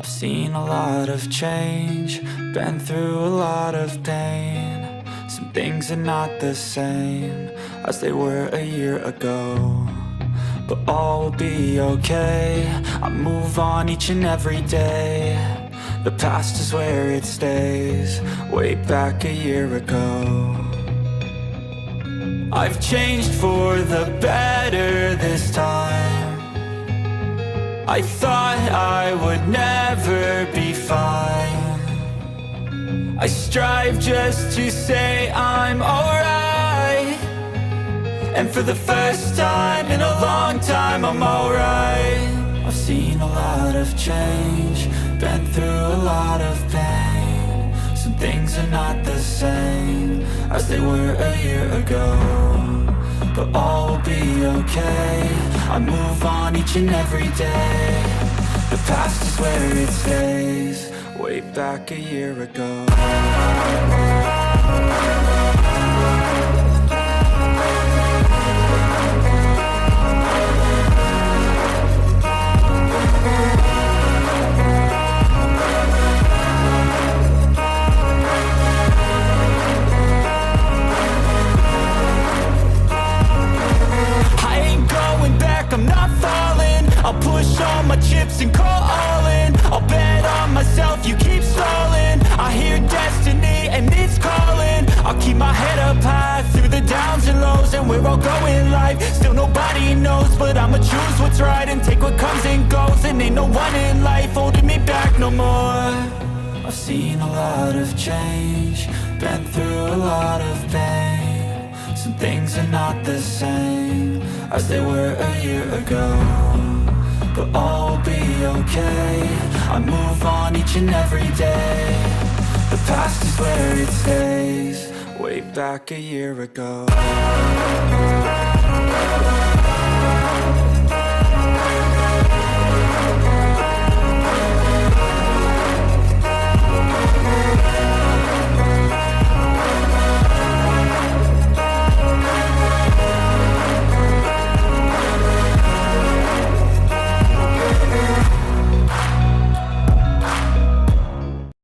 I've seen a lot of change, been through a lot of pain. Some things are not the same as they were a year ago, but all will be okay. I move on each and every day. The past is where it stays, way back a year ago. I've changed for the better this time. I thought I would never be fine. I strive just to say I'm alright, and for the first time in a long time I'm alright. I've seen a lot of change, been through a lot of pain. Some things are not the same as they were a year ago, but all will be okay. I move on each and every day. The past is where it stays, way back a year ago. I'm not falling, I'll push all my chips and call all in. I'll bet on myself, you keep stalling. I hear destiny and it's calling. I'll keep my head up high through the downs and lows, and we're all going life. Still nobody knows, but I'ma choose what's right and take what comes and goes. And ain't no one in life holding me back no more. I've seen a lot of change, been through a lot of pain. Some things are not the same as they were a year ago, but all will be okay. I move on each and every day. The past is where it stays, way back a year ago.